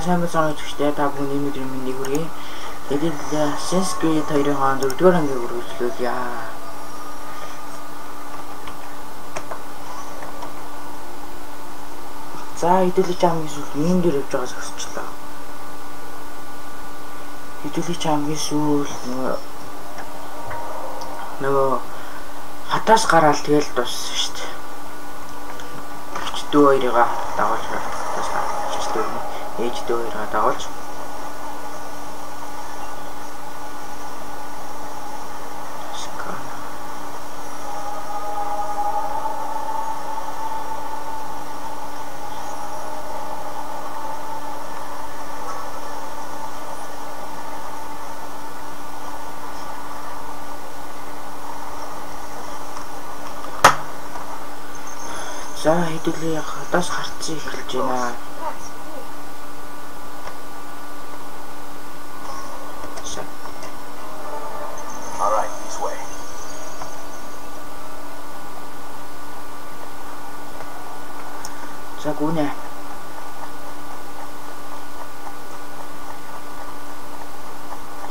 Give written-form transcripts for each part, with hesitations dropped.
сайн байна уу та бүхэн өнөөдөр миний хүргэе. Тэгэл Assassin's Creed 2-ын 4-р ангийг үргэлжлүүлье. За хэдүүлээ хамгийн сүүл юм дээр явж байгаас өсчлээ. Хэдүүлээ хамгийн сүүл нөгөө хатаас гараал тэгэл дууссан шүү дээ. Дүү хоёрыгаа дагуулж ээж дүү хоёрыгаа дагуулж за хэдүүлээ хатаас гарцыг эхэлж байна. За гүнэ.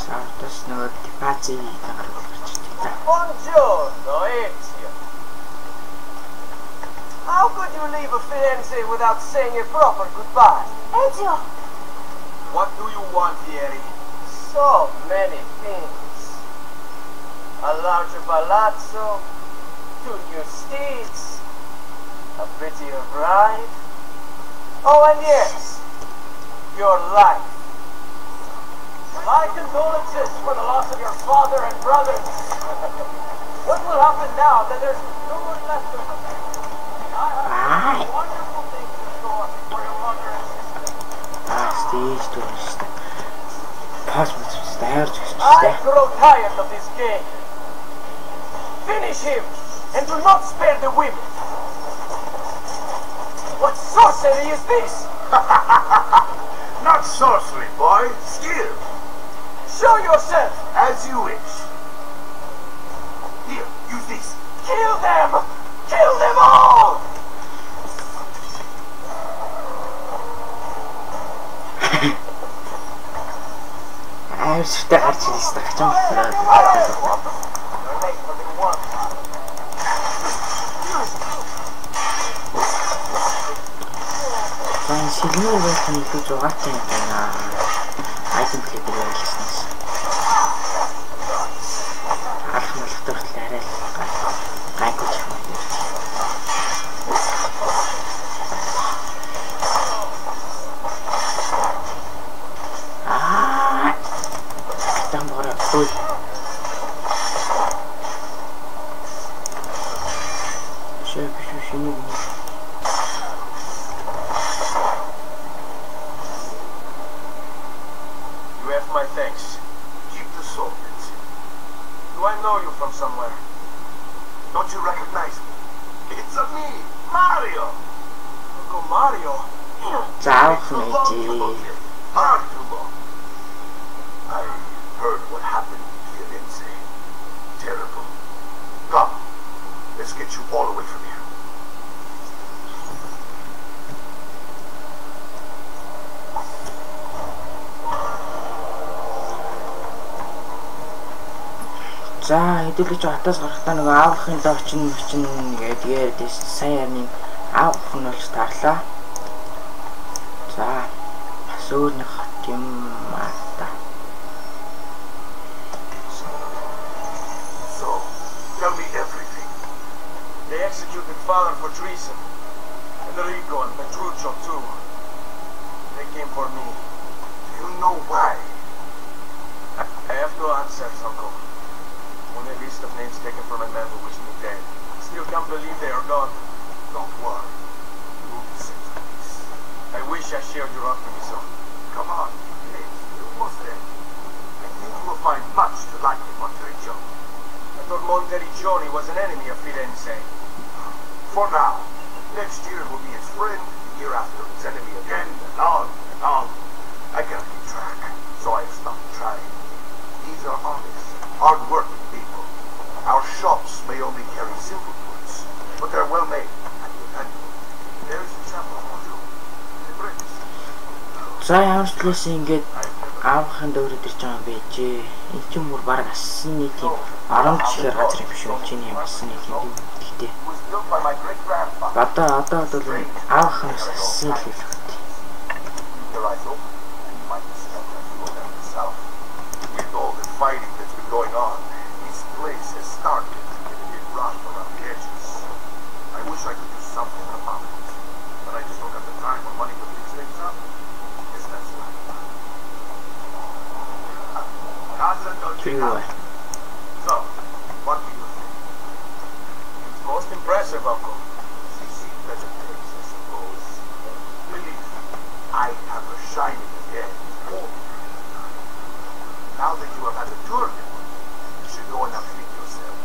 За тас нөгөө дипаци гаргаж ирчихсэн та. Buongiorno, Ezio. How could you leave a Firenze without saying a proper goodbye? Ezio! What do you want, Vieri? So many things. A larger palazzo, 2 new steeds, a prettier bride. Oh, and yes, your life. My condolences for the loss of your father and brothers. What will happen now that there's no one left of them? I have wonderful things in store for your mother and sister. I grow tired of this game. Finish him, and do not spare the women. What sorcery is this? Not sorcery, boy. Skill. Show yourself. As you wish. Here, use this. Kill them! Kill them all! I'm so stuck. Сэлмээр байсан илүү зугаатай юм байна. Айден плейдер байлснаас. Алах малхтар арай л гайгүй юм. Тамбора ой. Шэпшүшүний my thanks. Keep the sword. Do I know you from somewhere? Don't you recognize me? It's a me, Mario. Uncle Mario. Ciao, matey. Far too long. I heard what happened in Firenze. Terrible. Come, let's get you all away from here. За хэдүүлж хатаас гарахтаа нөгөө аавахын лоочин тэгээд сайн ярины аавах нь болж таарлаа. За бас өөрнөх хот юм аа. So, tell me everything. They executed father for treason. Enrico and Petruccio too. They came for me. Do you know why? I have no answers, Uncle. Only a list of names taken from a man who wished me dead. Still can't believe they are gone. Don't worry. You will be set for this. I wish I shared your optimism. Come on, please. You're almost there. I think you will find much to like in Monteriggioni. I thought Monteriggioni was an enemy of Firenze. For now. Next year it will be its friend. The year after its enemy again, and on and on. I cannot keep track, so I have stopped trying. These are honest, hard-working people. Our shops may only carry simple goods, but they're well made and dependable. There's the chapel for you. The bricks. За ямар ч талаас ингээд аавынхын дөөрөд ирж байгаа юм байжээ. Энэ ч мөр баг ассан нэг тийм орон чихээр газар юм биш үү? Чиний юм ассан нэг юм гэхдээ. Одоо бол аавынхын ассан л хэлэх үү. With all the fighting that's been going on, this place has started to get a bit rough around the edges. I wish I could do something about it, but I just don't have the time or money to fix things up. Guess that's life. So, what do you think? It's most impressive, Uncle. She seemed better days, I suppose. Believe me, I have a shining again. Now that you have had a tour, you should go and feed yourself.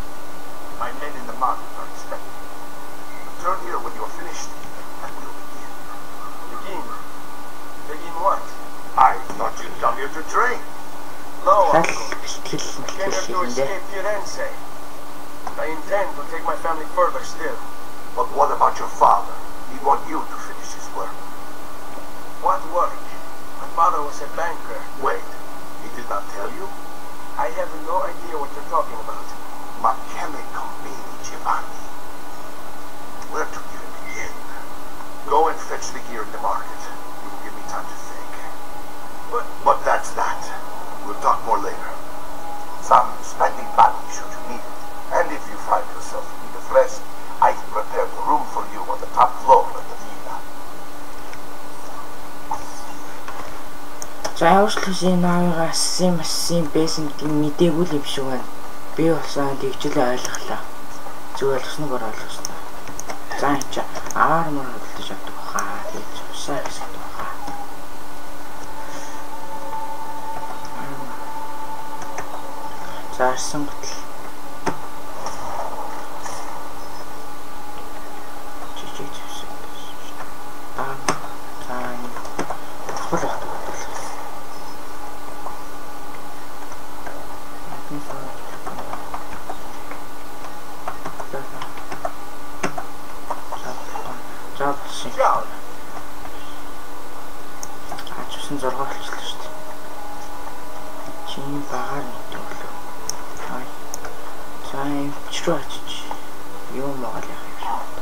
My men in the market are expecting you. Return here when you are finished, and we'll begin. Begin? Begin what? I thought you'd come here to train. No, Uncle. I came here to escape Firenze. I intend to take my family further still. But what about your father? He wants you to finish his work. What work? My father was a banker. Wait, he did not tell you? I have no idea what you're talking about. Ma che me convieni, Giovanni? Where to even begin? Go and fetch the gear in the market. You will give me time to think. But that's that. We'll talk more later. Some spending money should you need it. And if you find yourself in need of rest, I've prepared a room for you on the top floor of the villa. За явуулах наавыгаа ассын байсан гэдэг нь мдээгүй л юм шиг байна. Би болсон тэгжлээ ойлголоо. Зүгээр ойлгосныг ойлгосноо. За энэ ч аар мөр хөдөлж авдаг баха. Тэгээд усаа гэсэн баха. За арсан гутал. Жижиг зүсэг. За энэ хол багтдаг. Ачсан 6 болчихлоо шүү дээ. Чиний багаар нэгдэг болов. За энэ ч рүү очиж юу могол яах юм шиг байна.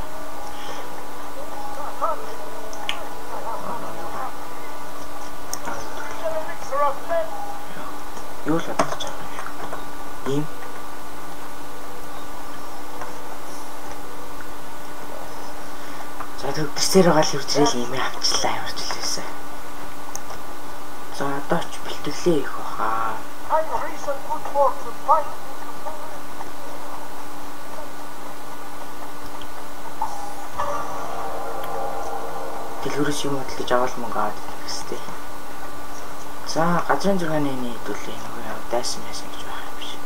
Юу л бодож байгаа юм шиг. Ийм төгсдөр байгаа л үржрэл юм авчлаа ямарч л байсан. За одоо ч бэлтгэлээ их баха. Дэлгүүрээс юм хөдөлж аваад мөнгө аваад гэстэй. За газрын зургааны нийтүүлээ нөгөө дайсан байсан гэж байна юм шиг.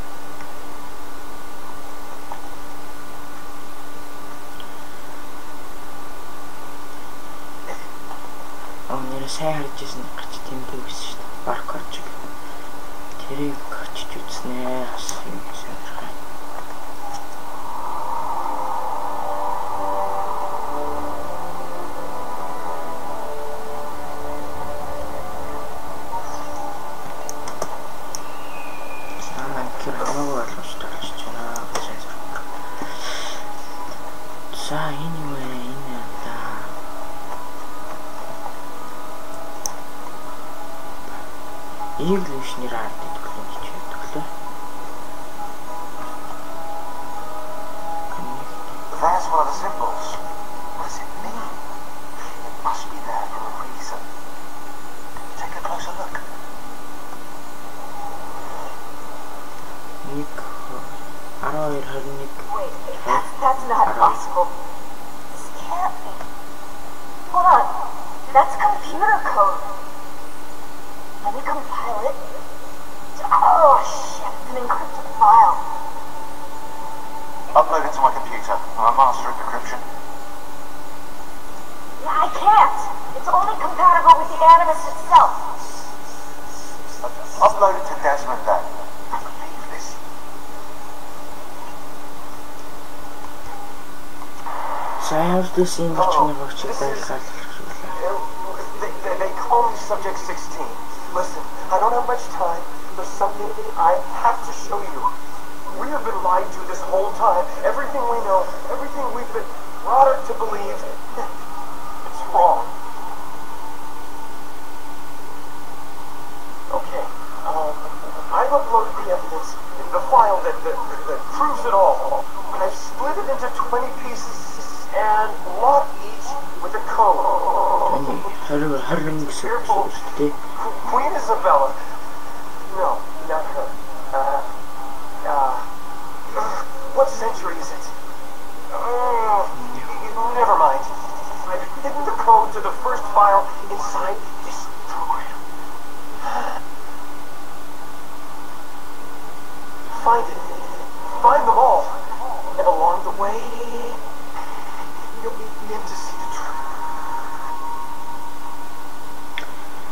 Сайн харж ирсэн гарч тэмдэг байсан шүү дээ. Барк орж. Тэрийг очиж үзнэ. Бас юм сонирхол. За anyway энэ да English-нэр ард идэвхтэй гэж хэлдэг. That's one of the symbols. What does it mean? It must be there for a reason. Take a closer look. Nick, wait, that's not possible. This can't be. Hold on, that's computer code. Let me compile it. Oh shit, it's an encrypted file. Upload it to my computer. I'm a master of decryption. Yeah, I can't. It's only compatible with the Animus itself. Upload it to Desmond then. I believe this. Сайн хурдсан юм чинь багч байлаа. They come Subject 16. Listen, I don't have much time. There's something I have to show you. We have been lied to this whole time. Everything we know, everything we've been brought up to believe, it's wrong. Okay, I've uploaded the evidence in the file that proves it all. But I've split it into 20 pieces and locked each with a code. Careful. Queen Isabella. No, not her. What century is it? Never mind. I've hidden the code to the first file inside this program. Find it. Find them all. And along the way, you'll begin to see the truth.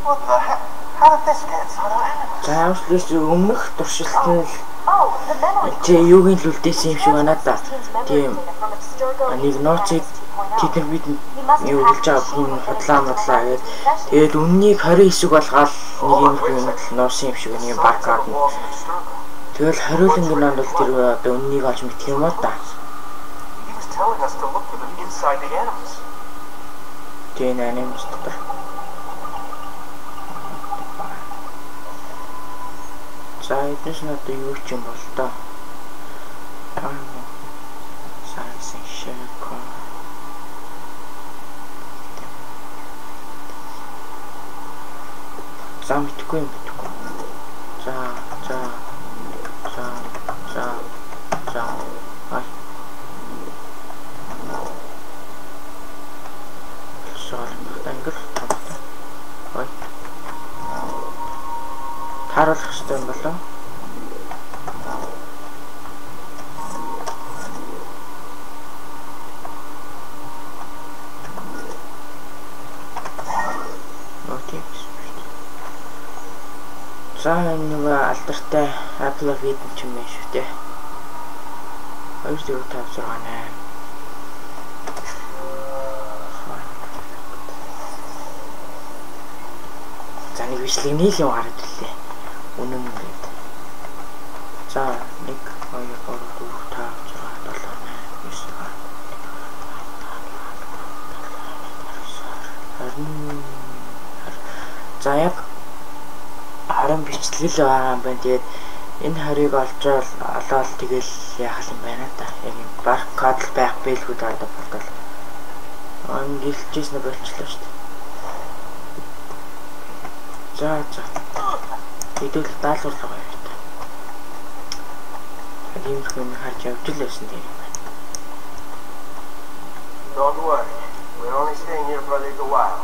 What the heck? How did this get so out? Заавчлаас өмнөх туршилтын юу гийн л үлдээсэн юм шиг байна да. Тийм нэг ноцыг тэд бид юу хэлж байгаа хүн худлаа гээд тэгээд үннийг 20 хэсэг болгоод нэг юм нуусан юм шиг нэг баркад нь. Тэгэл хариулангийн нанд бол тэр одоо үннийг олж мэдэх юм аа да. Тийм аним өстой. За эднээс нь одоо юу ч юм бол тоо. Сайсэн шэко. За мэдгүй юм мэдгүй. За. Ай. Соор тангар. Ой. Харуулах хэрэгтэй юм болоо. Окей. За нэг алдартай Apple видео ч юм байна шүү дээ. 2.5 8. За нэг бичлэг нийл юм гараад ирлээ. Үнэн гээд. За 1 2 3 4 5 6 7 8 9 За яг харин бичлэгэл байгаа юм байна. Тэгээд энэ харийг олоод тэгэл яах юм байна та. Яг юм баркад байх бэлгүүд одоо болтол. Ангилжсэн болчихлоо шүү дээ. За. Хэдүүл даалгавар байгаа юм та. Тийм хүн харж явж л байсан дээр юм байна. Don't worry. We're only staying here for a little while.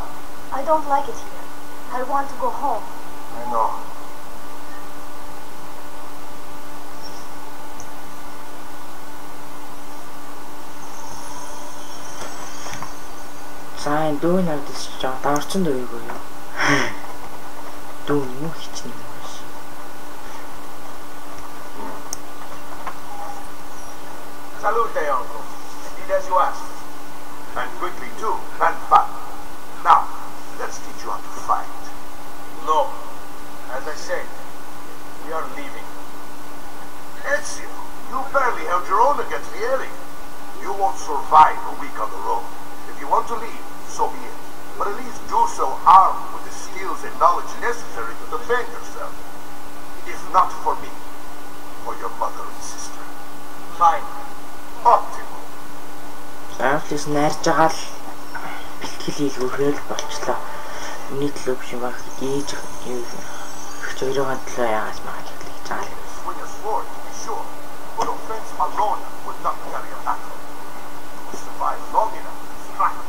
I don't like it here. I want to go home. I know. За энэ дүү навдс ч даарцсан дүүгүй юу? Дүү юм хичнээн юм биш. Salute, uncle. Did as you asked. And quickly too, and fast. Now, let's teach you how to fight. No. As I said, we are leaving. Ezio, you barely held your own against Vieri. You won't survive a week on the road. If you want to leave, so be it. But at least do so armed with the skills and knowledge necessary to defend yourself. If not for me, for your mother and sister. Fine. Optimal. Заавал найрж байгаа л бэлтгэл хийлгүүхээр болчлоо. Миний төлөө биш юм аа хийж хоёроо төлөө яагаас магад хэлж байгаа. Swing a sword, to be sure, but offense alone would not carry a battle. To survive long enough to strike,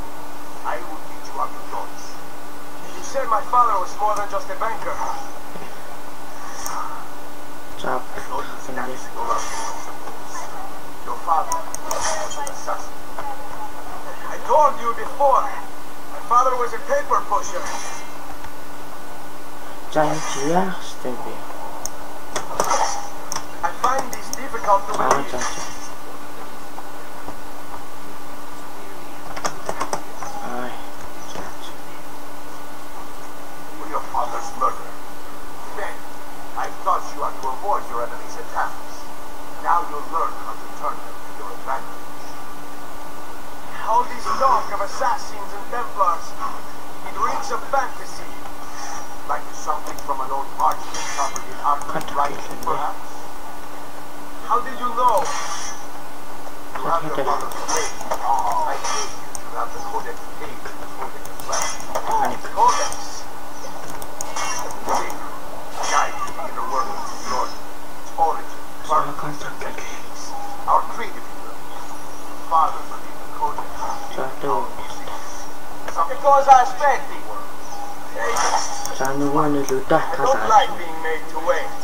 I will teach you how to dodge. You said my father was more than just a banker. За. Your father was an assassin. I told you before. My father was a paper pusher. За энэ чи яах вэ би? I find this difficult to believe. We avoid your enemy's attacks. Now you'll learn how to turn them to your advantage. All this talk of assassins and Templars, it reeks of fantasy. Like something from an old parchment covered in arcane writing, perhaps? How did you know? You have your mother's blade. I gave you to have the Codex page holding as well. Codex? Guide to the inner workings of Lord. Its origin, purpose, our creed, if you will. Father believed the Codex. Because I aspetti. За нөгөө нь л өдөө I don't like being made to wait.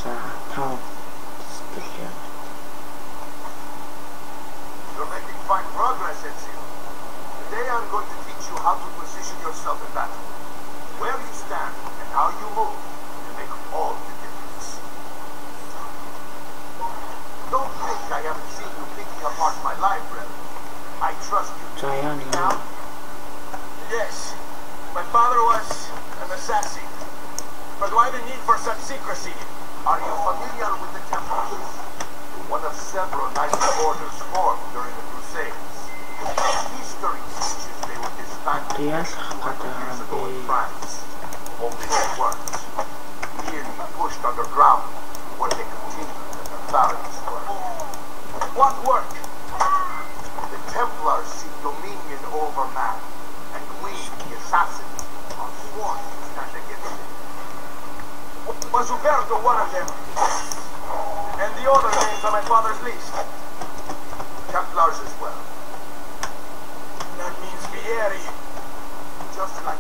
За тав сэтгэл. You're making fine progress, Ezio. Today I'm going to teach you how to position yourself in battle. Where you stand and how you move can make all the difference. Don't think I haven't seen you picking apart my library. I trust you. Now? Yes, my father was an assassin. But why the need for such secrecy? Are you familiar with the Templars? One of several knights orders formed during the Crusades. History teaches they were disbanded 200 years ago in France. Only they weren't. Merely pushed underground, where they continued in their barracks work. What work? The Templars seek dominion over man, and we, the assassins, are sworn to stand against it. Was Uberto one of them? And the other names on my father's list? Templars as well. That means Vieri. Just like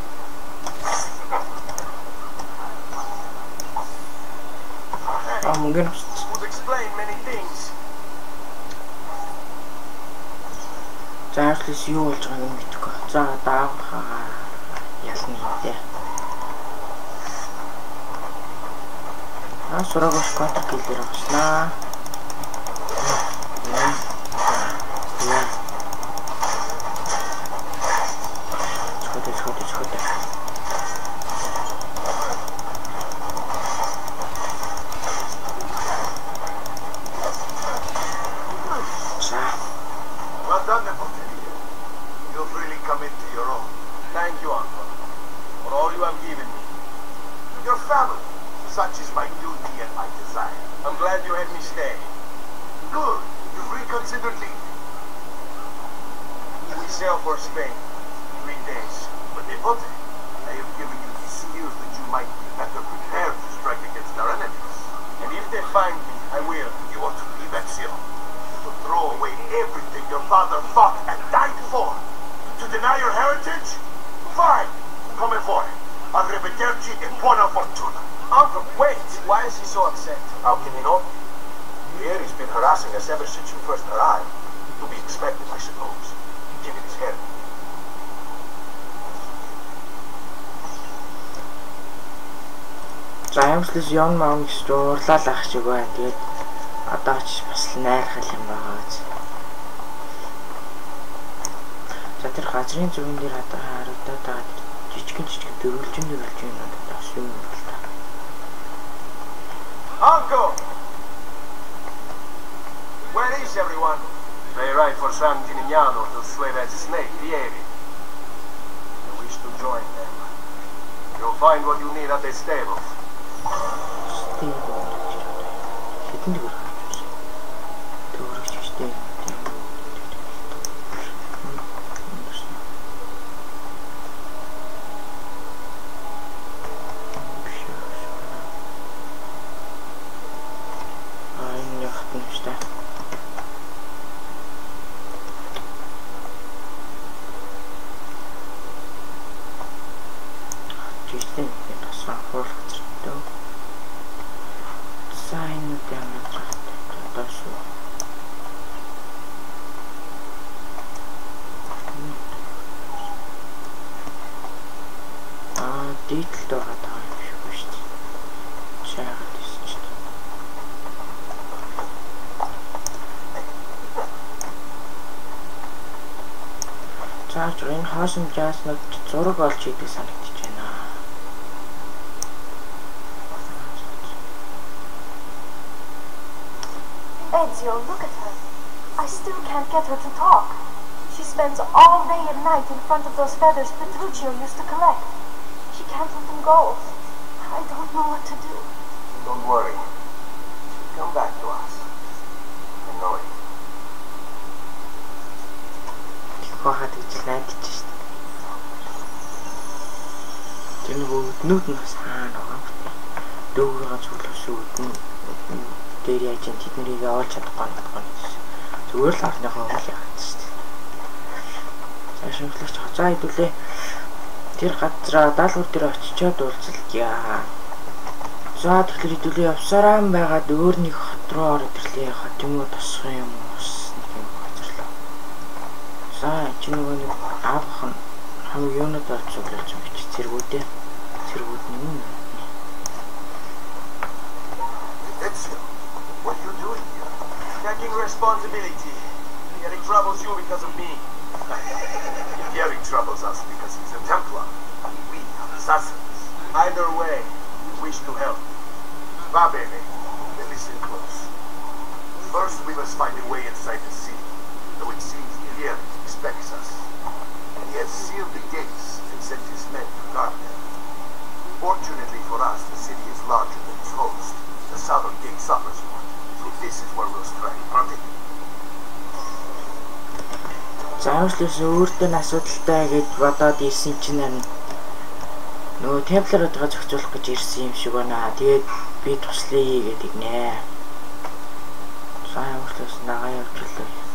Would explain many things. За ажлаас юу болж байгааг нь мэдэхгүй. За даавхаа ялна дээ. Сурагч контакт хийлээр авснаа. Сходи. Well done, Nepote. You've really come into your own. Thank you, Uncle, for all you have given me. Your family. Such is my duty and my desire. I'm glad you had me stay. Good. You've reconsidered leaving. We sail for Spain in 3 days. But Nepote, I have given you these years that you might be better prepared to strike against our enemies. And if they find me, I will. You want to leave Ezio? To throw away everything your father fought and died for? To deny your heritage? Fine! Come fuori. Arrivederci e buona fortuna. Uncle, wait! Why is he so upset? How can he not? Vieri's been harassing us ever since you first arrived. To be expected, I suppose. Given his heritage. За ямслас Yon Mount дуурлал ах шиг байна. Тэгээд одоо ч бас найрхал юм байгаа. За тэр газрын зүгэн дээр одоо харагдаад байгаа жижигэн дөрвөлжин надад бас юм бол та. Uncle! Where is everyone? They ride for San Gimignano to Suevez's snake, Vieri. I wish to join them. You'll find what you need at the stable. Хитэн дээр гарч ирсэн. Төөрөгч штеп. Энэ яхтэн штеп. Жишээ нь тасаа хуулгач дөө. Сайн дэмэж таташгүй. Дийдэлд байгаа даа юм шиг ба шүү дээ. Чаагаад ирсэн шүү дээ. Цааш энэ хоосон жааснууд зураг олж идэг санагдаж байна. Ezio, look at her. I still can't get her to talk. She spends all day and night in front of those feathers Petruchio used to collect. She can't let them go. I don't know what to do. Don't worry. She'll come back to us. I know it. Хахад гэж найдаж шít. Тэр нөгөө өднүүд нь бас хаана байгаа бэ? Дүүргээ зүглэс өднө. Дээр яаж тэднийг олж чадахгүй байна. Зүгээр л арныхаа хөл яагаад шít. Цаашаач хацаа хэдүүлээ. Тэр газраа даалгавар дээр очичоод уулзалтъя. За тэгэхээр хэдүүлээ явсараа байгаад өөр нэг хот руу ороод ирлээ. Хот юм уу тосох юм уу? За чи нөгөө нэг аавах нь хамгийн юунад орж цуглаж юм чи зэргүүдээ зэргүүд нь юм. Ezio, what are you doing here? Taking responsibility. Eric troubles you because of me. If Eric troubles us because he's a Templar, we are assassins. Either way, we wish to help. Va bene. Then listen close. First, we must find a way inside the city, though it seems Eric expects us. He has sealed the gates and sent his men to guard them. Fortunately for us, the city is larger than its host. The southern gate suffers more, so this is where we'll strike, aren't it? Заавчлаас өөртөө асуудалтай гэж бодоод ирсэн чинь нөгөө темплеруудгаа зохицуулах гэж ирсэн юм шиг байна. Тэгээд би туслая гэдэг нэ. Заавчлаас нагаа явж лээ.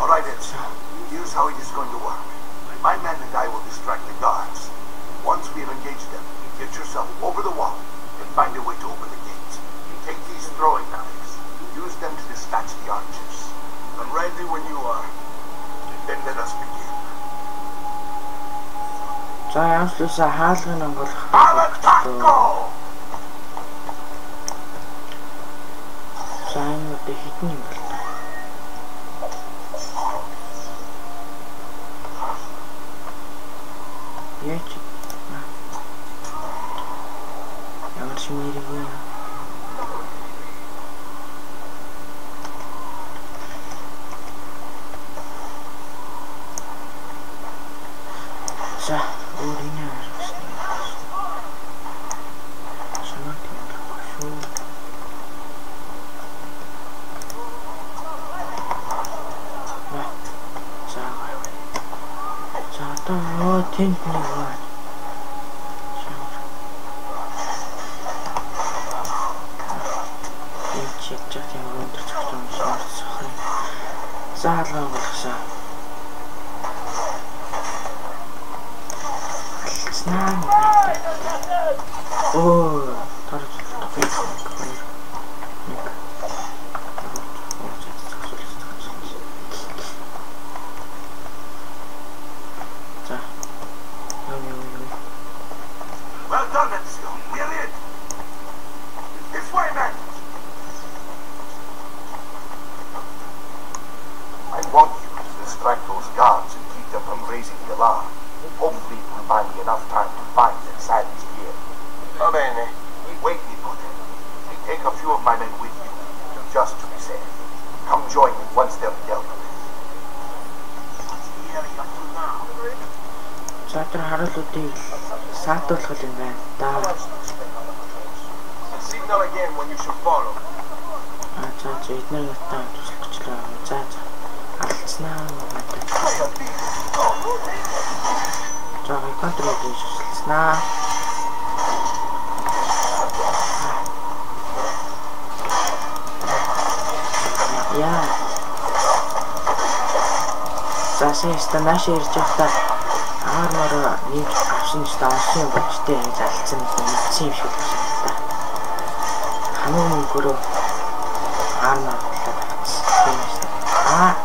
Alright, Ezio. Here's how it is going to work. My men and I will distract the guards. Once we have engaged them, get yourself over the wall and find a way to open the gate. Take these throwing knives. Use them to dispatch the archers. I'm ready when you are. Then let us begin. За ямслуусаа хаалгын онгойлох. Al-Attacco! За энэ одоо хитэн юм бол. Яач? Ямар шимэрэг вэ? За, өөрийнөө харсан. Шанаад юм шүү. За, тэнд нэг байна. За хаалгаа болгосон. Алцнаа. Оо, тарж Well done, Ezio. We're in. This way, men. I want you to distract those guards and keep them from raising the alarm. Hopefully it will buy me enough time to find and silence Pieri. Va bene. Wait, Nipote. Take a few of my men with you, just to be safe. Come join me once they're dealt with. What's Pieri up to now? За тэр харуулуудыг саатуулах юм байна да. Signal again when you should follow. За эдгээр натаа туслахчлаа. За алцнаа. За контрол хийчихснаа. Яа. За шинэ нааш ирж явахдаа армор нэг авшин станцын бочтой залцсан мэдсэн юм шиг байна. Хамгийн мөнгөөрөө армор талаад батсан.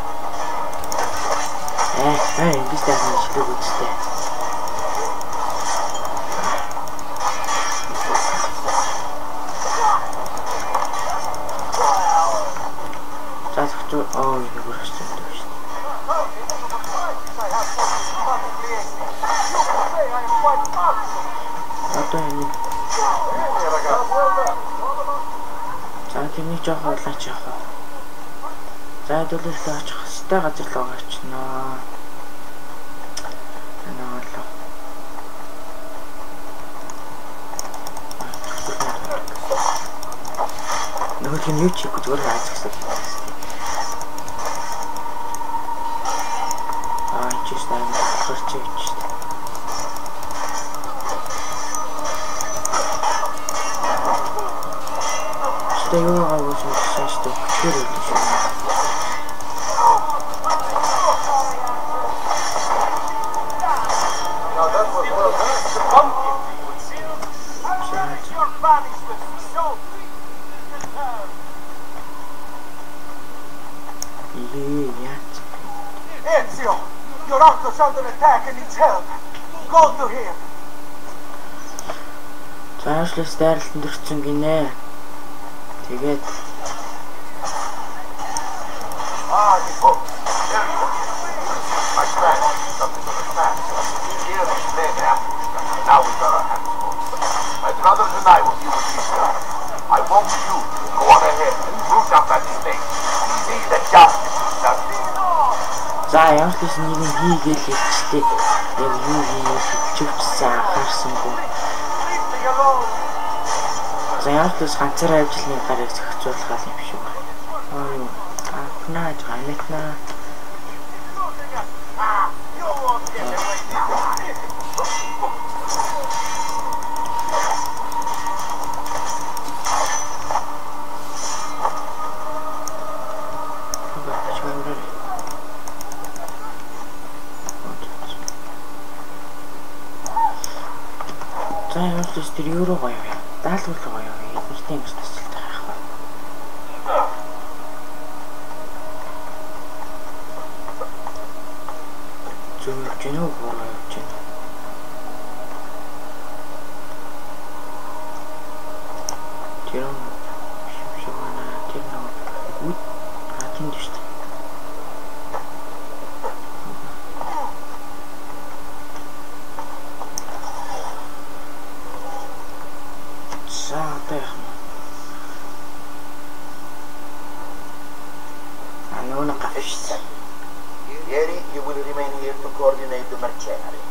Би стаасан шилэг үстэй. За зөвхөн нэг үргэлж юм шүү дээ. Одоо энэ за тэрний жоох болооч яах вэ? За дөлөлтөө очих хэвээр газар руу очноо. Нөгөө юм юу ч хийхгүй зүгээр хайж гэсэн. Чист аа хурцээч. Стою аваад шаштай хэрэг шүү. Now that was well done. The pumpkin thing would seem. Your banishment so Ezio, your uncle's under attack and needs help. Go to him. Цаашлаас дайралтанд өрцөн гинэ. Тэгээд My friend, something of a fact. Here these men after each other. Now we've got our hands full. My brothers and I will be with these guys. I want you to go on ahead and root up that snake. See the justice is done. за ямар ч нэг юм хийгээл хэлчихлээ. Яг юу хийх чивчсэн харсангүй. За ямар ч ганцаараа ажлын гарыг зохицуулах юм шиг байна. Юу апнаж ганэтна. За ямар ч тэр юу руу гоё вэ? Даалгавар руу гоё вэ? Ихтэй юмс тасалтай байх ба. Зөв гэнэ үү явж байна. Тэр шившгана тэр нэг үт хатин дэвш. Ieri, you will remain here to coordinate the mercenary.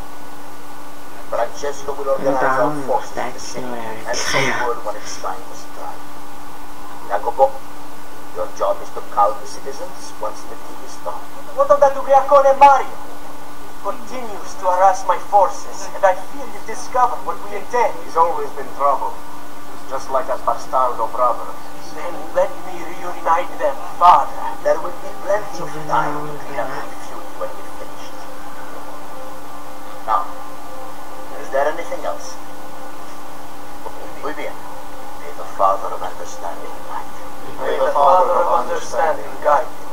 Francesco will organize our forces in the city and say word when it's time to strike. Jacopo, your job is to calm the citizens once the deed is done. What of that Ubriacone Mario? Continues to harass my forces, and I fear you've discovered what we intend. He's always been trouble. Just like that bastardo brother. Then let me reunite them, Father. There will be plenty of time to clean up the feud when we're finished. Now, is there anything else? Muy bien. May the Father of Understanding guide you. May the Father of Understanding guide you.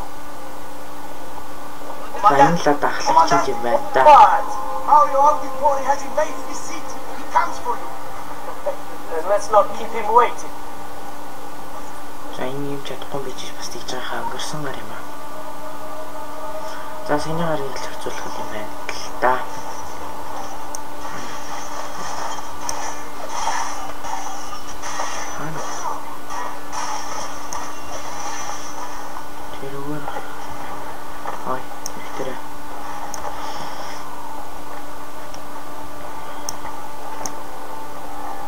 Баянлаа дахлагч юм байна да. Mario Auditore has invaded the city. He comes for you. Then let's not keep him waiting. За энэ юм чадахгүй байж бас тийж байгаа өнгөрсөн гар юм аа. За саяны гарыг хэлцүүлэх юм байна л да. Тэрүүгээр ой тэр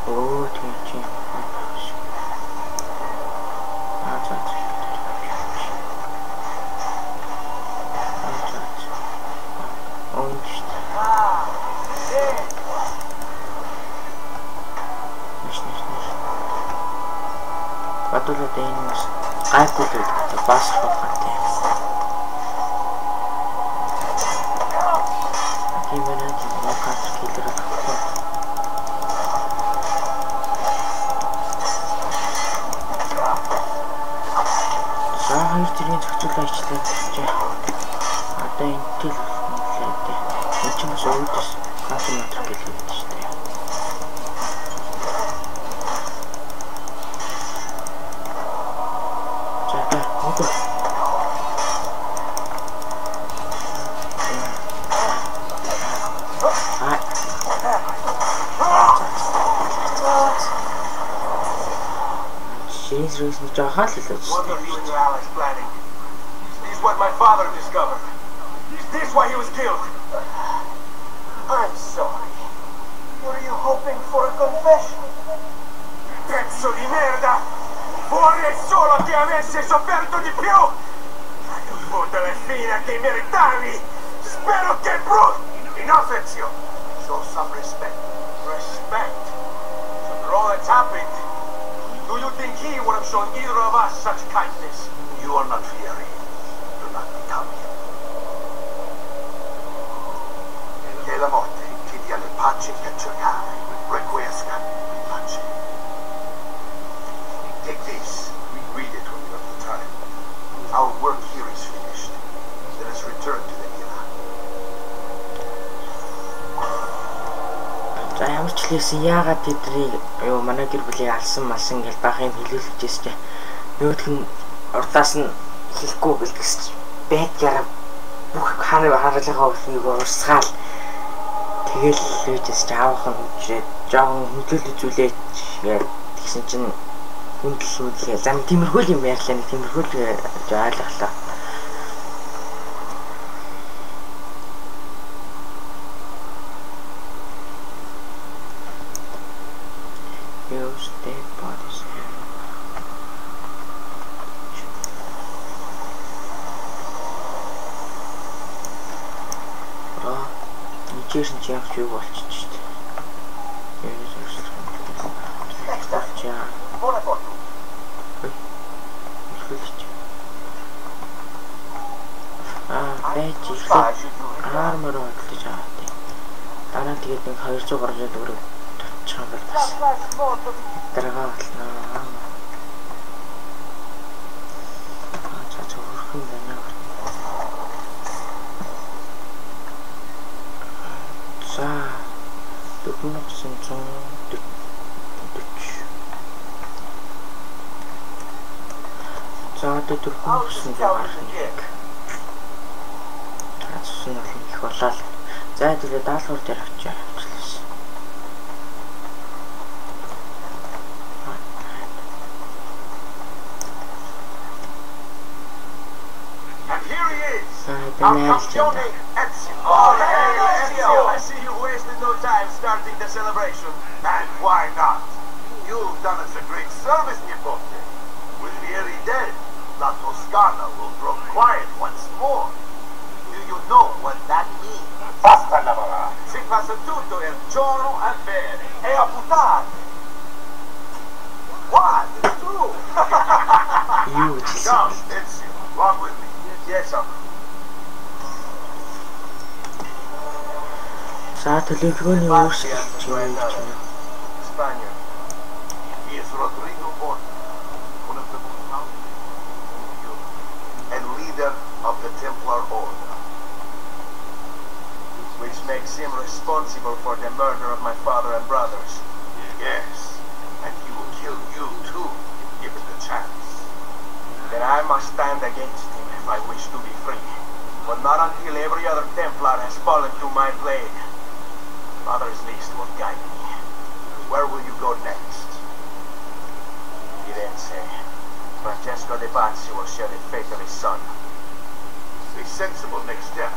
оо тийм чи Батулаад энэ бас гайгүй л басах багтай. Тийм байна тийм макар киллер авах. За хоёр тэрийн зохицуулаа ичлээ гэж. Одоо энэ тэл нэлээд. Энд чинь бас өөдөөс катер матер гэлээ шүү дээ. зэрэгсэн жоохон л хэлж What are байна. you and your allies planning? Is this what my father discovered? Is this why he was killed? I'm sorry. Were you hoping for a confession? Pezzo di merda! Vorrei solo che avessi sofferto di più! Tu fotte le fine che meritavi! Spero che Enough, Ezio. Show some respect. Respect? After all that's happened, do you think he would have shown either of us such kindness? You are not Fieri. Do not become him. Che la morte ti dia le pace che cercare. Requiesca in pace. Take this. Read it when you have the time. Our work here is finished. Let us return to the Mira. За ямар ч хэлсэн яагаад тэдний юу манай гэр бүлийг алсан малсан гэж бахын хэлүүлж ирсэн чинь нөгөөх нь урдаас нь хэлэхгүй гэлтгсэж байдлаараа бүх харуулгынхаа өснийг урсгаал тэгэл лүүжээс ч аавах нь хүчээд жоохон хөдөлгөөн үзүүлээд тэгсэн чинь хүндлүүлээ. Зам тиймэрхүү юм ярьлаа нэг тиймэрхүү ойлголоо. Use dead bodies. Ничээсэн ч явж юу болчих ч дээ. Buona fortuna. Байж ихлээр армор бодлож аваад тий. Дараа тэгээд нэг 200 гаруй төгрөг тавьчихсан бол бас дараагаа болно. За зөвхөн байна. За 4140. За одоо 491. Цусны бол их болоо. За тэгээд даалгавар дээр авчаа. Campione Ezio. Oh, hey, Ezio! I see you wasted no time starting the celebration. And why not? You've done us a great service, Nipote. With Fieri dead, La Toscana will grow quiet once more. Do you know what that means? Basta lavorare. Si passa tutto il giorno a bere e a puttane. What? It's true. You just Come, Ezio, walk with me. Yes, uncle. За төлөвлөгөөний өөрчлөлт Spaniard. He is Rodrigo Borgia, one of the most powerful in Europe, and leader of the Templar Order. Which makes him responsible for the murder of my father and brothers. Yes, and he will kill you too, if given the chance. Then I must stand against him if I wish to be free. But not until every other Templar has fallen to my blade. Father's list will guide me. Where will you go next? Firenze. Francesco de Pazzi will share the fate of his son. A sensible next step.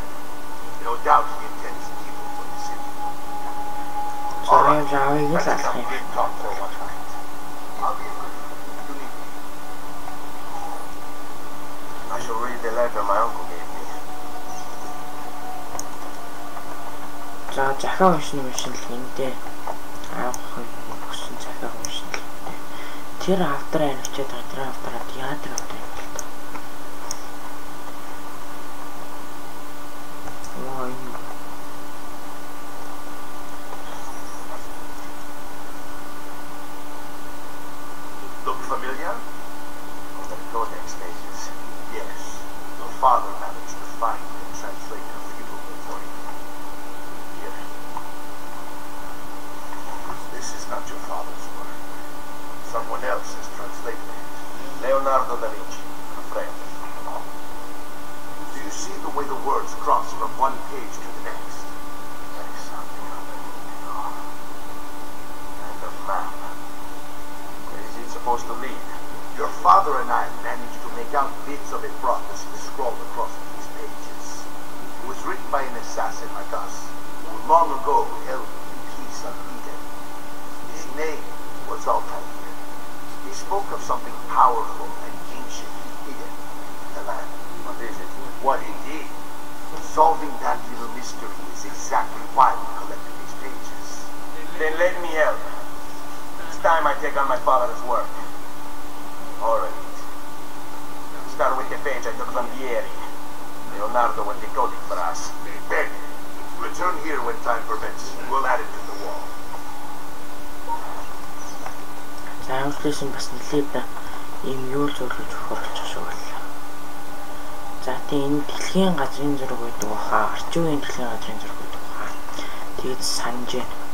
No doubt he intends evil for the city. За юм жаавыг л Let's алах have a юм. big talk for one night. I'll be with you. You need me. I shall read the letter my uncle gave me. За захаа уншин эндээ аавах нь өгсөн захаа уншин. Тэр авдраа авчиад авдраа яадаг авдраа юм бол та. Ваа юм. Look familiar? The Codex pages. Yes. Your father managed to find and translate a few of them for you. Here. This is not your father's work. Someone else has translated it. Leonardo da Vinci, a friend. Do you see the way the words cross from one page to the next? There is something underneath. And a map. Where is it supposed to lead? Your bits of it prophecy scrawled across these pages. It was written by an assassin like us, who long ago held the keys of Eden. His name was Altair. He spoke of something powerful and anciently hidden in the land. What is it? What indeed? Solving that little mystery is exactly why we collected these pages. Then let me help. It's time I take on my father's work. Alright. Start with the page I took from Vieri. Leonardo will decode it for us. Then, return here when time permits. We'll add it to the wall. За өөрчлөсөн бас нэлээд ийм юу зөвлөж өгөх шүү байлаа. За тийм энэ дэлхийн газрын зураг байдаг баха. Орчин үеийн дэлхийн газрын зураг байдаг баха. Тэгээд санаж байна.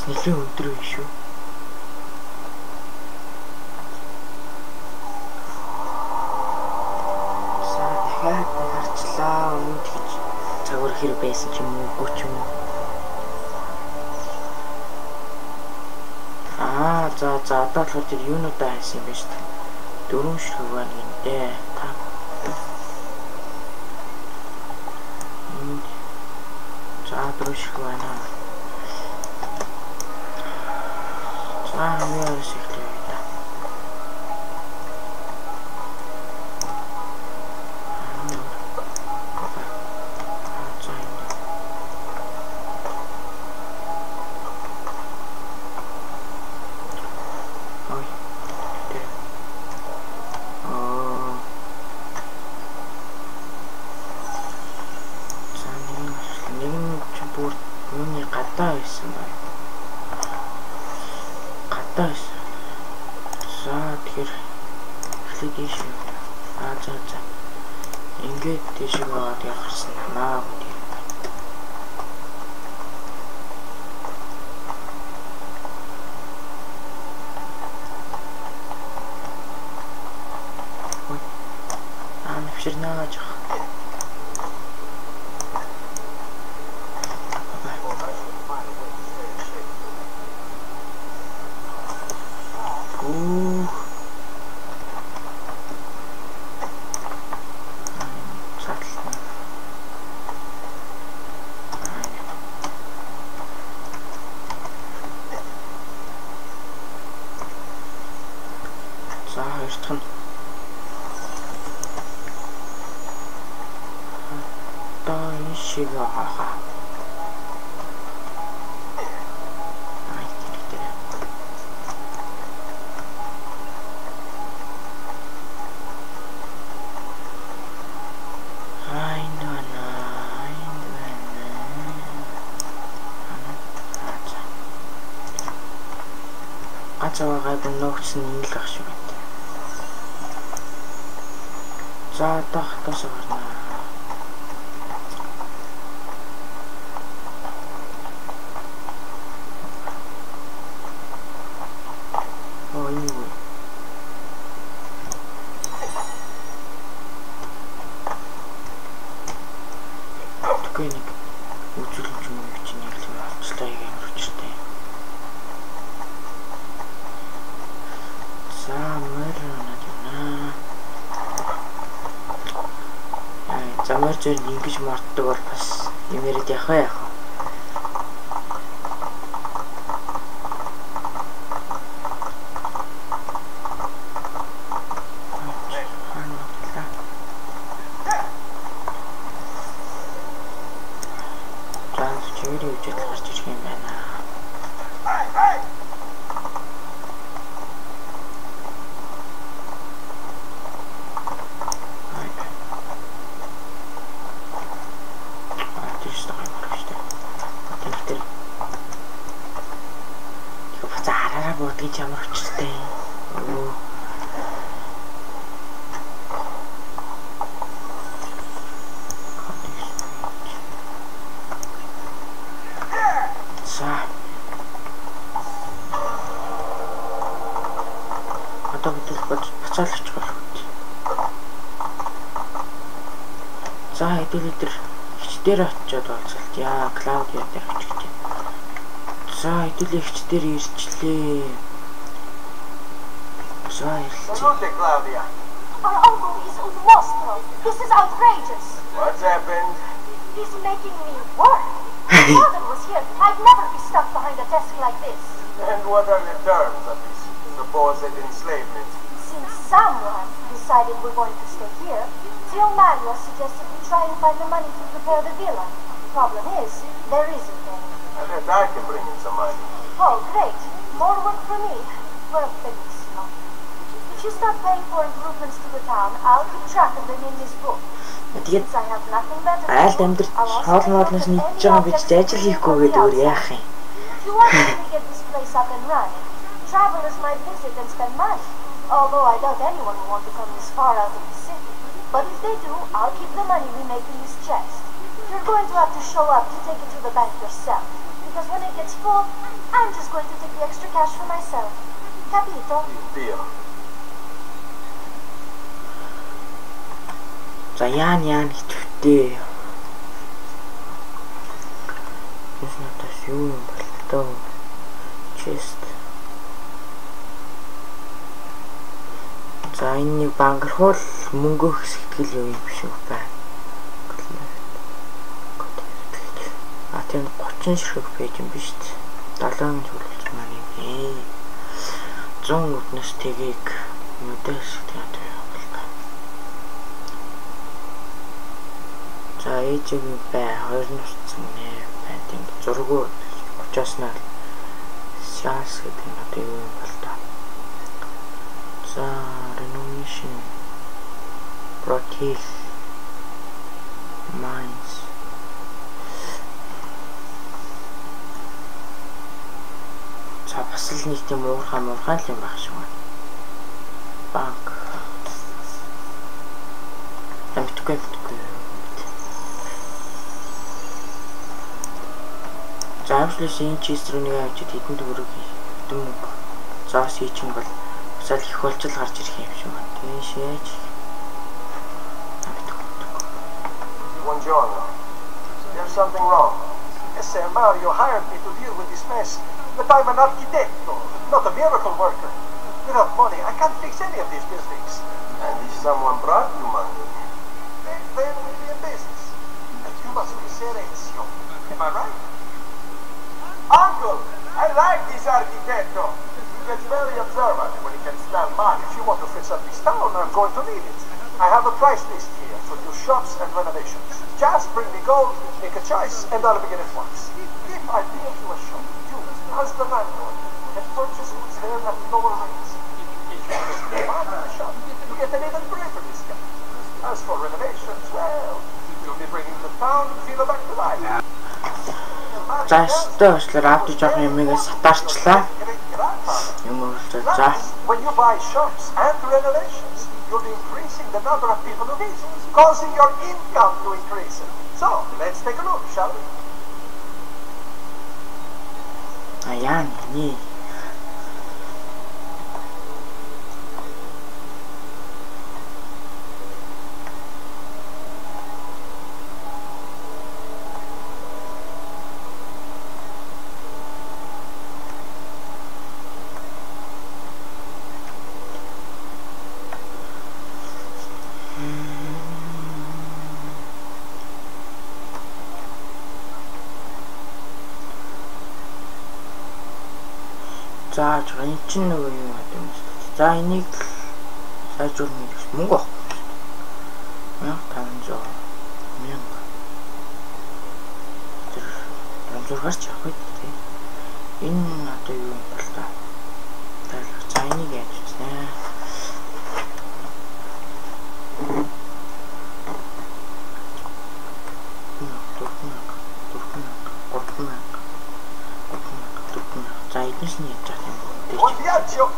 Нэлээд өндөр юм шүү. За дахиад гарчлаа. Өмнөд гэж цагур хэрэг байсан ч юм уу, үгүй ч юм уу. За одоо болохоор тэр юунуудаа хайсан юм бэ шүү дээ. 4 ширхэг байна гэнтэй. За 4 ширхэг байна. Хамгийн ашигтай байна. Гадаа байсан байна. За тэгэхээр эхлээд ийш. За. Ингээд тийш аваад явахсан наа. Навчирнаа жах. За хоёрдох нь одоо энэ шиг хаа. Ганцаагаа нуугч нь ийм л ах шиг байна. За одоо хатаас гарна. Юу. Тэнийг үзүүлж юм чи нэг л болцлоо юм өчтэй. За мөрөөнө. Замар зэрэг ингэж мартдаг бол бас юмэрэд яхаа. Чигээр үжил гарч ирэх юм байна. Артист байгаа юм шүү дээ. буудгийн чамар өчтэй. За. Одоо бүтэл буцаалгач болох үү? За хэдүүлээ хичдээр очиод болцолт. Яа, Клаудиа дээр очиж. За хэдүүлээ хичдээр ирчлээ. За ирлээ. Salute, Claudia. Our uncle is un mostro. This is outrageous. What's happened? He's making me work. If my father was here, I'd never be stuck behind a desk like this. And what are the terms of this supposed enslavement? Since someone decided we're going to stay here, Tio Mario suggested we try and find the money to repair the villa. Problem is, there isn't any. I bet I can bring in some money. Oh, great. More work for me. Well, benissimo. If you start paying for improvements to the town, I'll keep track of them in this book. Тэгээд Since I have nothing better to айлд do, амьдарч I'll also хоол take моолноос note of нийтж any байгаа гэж objects ажил we хийхгүйгээд from өөр the яах юм. If you want me to get this place up and running, travelers might visit and spend money. Although I doubt anyone will want to come this far out of the city. But if they do, I'll keep the money we make in this chest. You're going to have to show up to take it to the bank yourself. Because when it gets full, I'm just going to take the extra cash for myself. Capito? Deal. За яан итгэвтэй. Тэс натас юу юм бол тоо. Чест. За энэ нэг бангархуул мөнгөөх сэтгэл юу юм шиг байна. А тийм 30 ширхэг пэйж юм биш үү? 7 зөвлөлт маань юм. 100 өднөс тгийг мэдээс гэдэг юм байна. За ээжийн бай 2 нуцсан нэ байна. Тийм зургуу 30-аас нь шаас гэдэг нь одоо юу юм бол та. За renovation Brotil Mines За бас л нэг тийм уурхай л юм байх шиг байна. Банк Амтгүй. За авшлээс энэ чист рүү нэг авчид хэдэн төгрөг хэдэн мөнгө зоос хийчих юм бол усаал их болжл гарч ирэх юм шиг байна. Тэгээ шээж Buongiorno. There's something wrong. Messer Mario hired me to deal with this mess, but I'm an architecto, not a miracle worker. Without money, I can't fix any of these buildings. And if someone brought you money, then we'll be in business. And you must be Serenzio. Am I right? Uncle, I like this architecto. He gets very observant when he can smell money. If you want to fix up this town, I'm going to need it. I have a price list here for new shops and renovations. Just bring me gold, make a choice, and I'll begin at once. If I build you a shop, you, as the landlord, can purchase goods there at lower rates. If you invest money in the shop, you get an even greater discount. As for renovations, well, you'll be bringing the town feel back to life. За өстө өслөр авч жоох юмыг сатаарчлаа. Юм уу за. When you buy shops and renovations, you'll be increasing the number of people who visit, causing your income to increase. So, let's take a look, shall we? Ayan, ni. За энэ чинь нөгөө юм юм. За энийг сайжруулна гэж мөнгө авах. 1500 мянга. Тэр 600-аас ч авах үү. Энэ одоо юу юм бол та. За энийг яаж үзнэ. За эднээс нь яаж яах юм бэ? мэдээж. Buon viaggio!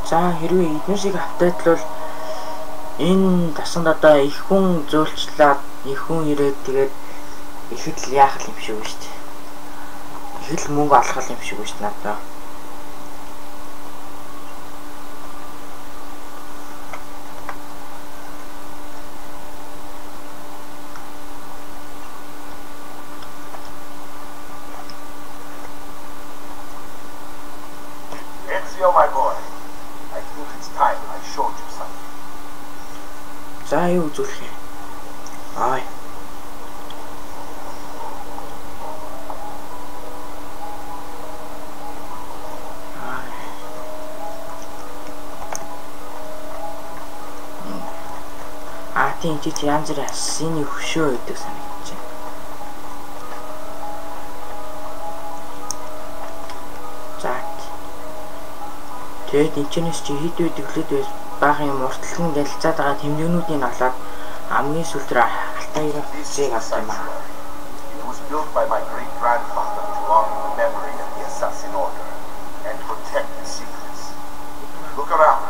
За хэрвээ эдгээр шиг автайтлал энэ тасанд одоо их хүн зөөлчлаад их хүн ирээд тэгээд ихэд л яах юм шиг шүү дээ. Ихэд л мөнгө олох юм шиг шүү надаа. Ezio, my boy. I think it's time I showed you something. За юу үзүүлэх юм? Ай. Тийм чи янз бүрийн синий хөшөө өгдөг санагдаж байна. За. Тэгээд энэчнээс чи хэд үед өглөөд байж баахан юм уртлан гэлцаад байгаа тэмдэгнүүдийг олоод хамгийн сүүлд алтайраа зээг авсан юм аа. It was built by my great-grandfather to honor the memory of the assassin order and protect the secrets. Look around.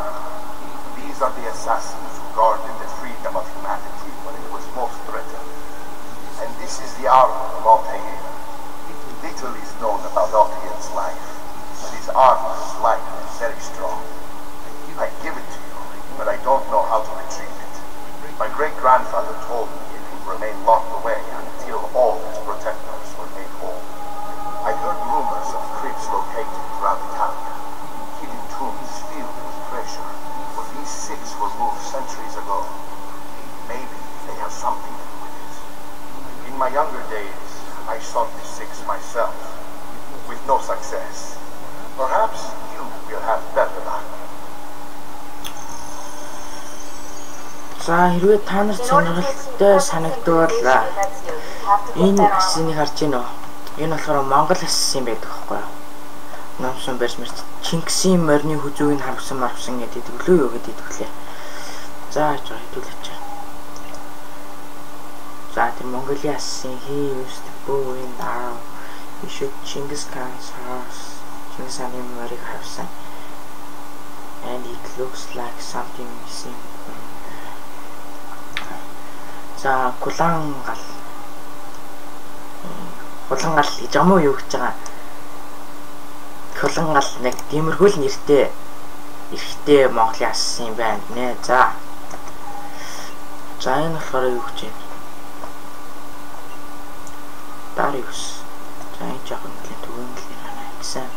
These are the assassins who guarded the freedom of humanity when it was most threatened. And this is the armor of Altair. Little is known about Altair's life, but his armor is light and very strong. I give it to you, but I don't know how to retrieve it. My great-grandfather told me it would remain locked away until all its protectors were made whole. I heard rumors of crypts located throughout Italia, hidden tombs filled with treasure. But these six were moved centuries ago. Maybe they have something to do with it. In my younger days, I sought the six myself, with no success. Perhaps you will have better luck. За хэрвээ та нарт сонирхолтой санагдвал энэ ассыг харж гинөө. Энэ болохоор Монгол асс юм байдаг байхгүй юу? Номсон барьж мэрч Чингисийн морины хүзүүг харвсан гэдэг өглөө юу гэдэг хэлээ. За яаж хэдүүлээч. За тэр Монголын ассын he used to bow in arrow. He shoot Genghis Khan's horse. Чингис хааны морийг харвсан. And it looks like something missing. За Кулангал. Кулангал гэж юм уу юу гэж байгаа? Кулангал нэг тиймэрхүү л нэртэй эрэгтэй Монголын асс юм байна нэ. За. За энэ болохоор юу гэж байна? Darius. За энэ жоохон нэлийн төгөөнөл байна гэсэн.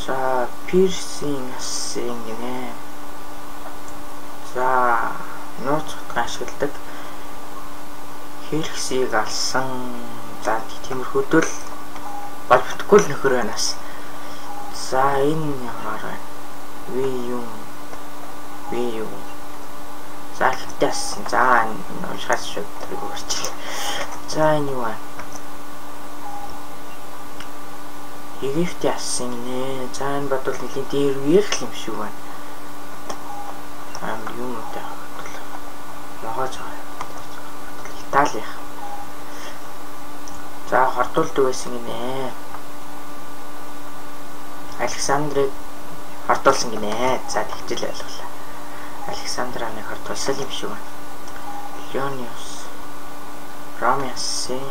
За piercing ассын гинэ. За нууц утга ашигладаг хэрэгсийг алсан. За тиймэрхүүдэл болбохгүй л нөхөр байнаас. За энэ ямар байна? Ви юм. За хитээс. За энэ уушгаас шүү тэргүүрч. За энэ юу вэ? Египт яасан нэ. За энэ бодвол нэлийн дээр үеэрх юм шиг байна. Ам юм уу та. Могоож байгаа. Итали. За хортуулд байсан гинэ. Александрыг хортуулсан гинэ. За тэгжэл ойлголаа. Александраныг хортуулсан юм шиг байна. Леониус. Ромеасын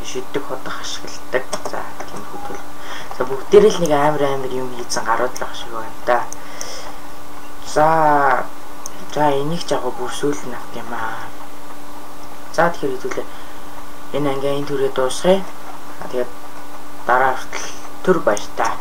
шиддэг хотох ашигладаг. За тийм хөтөл. За бүгдээрээ л нэг амар юм хийсэн гарууд л ах шиг байна да. За энийг жаагаа бүр сүүл нь авт юм аа. За тэгэхээр хэдүүлээ энэ ангийн төрөө дуусгая. Тэгээд дараа хүртэл төр баяр та.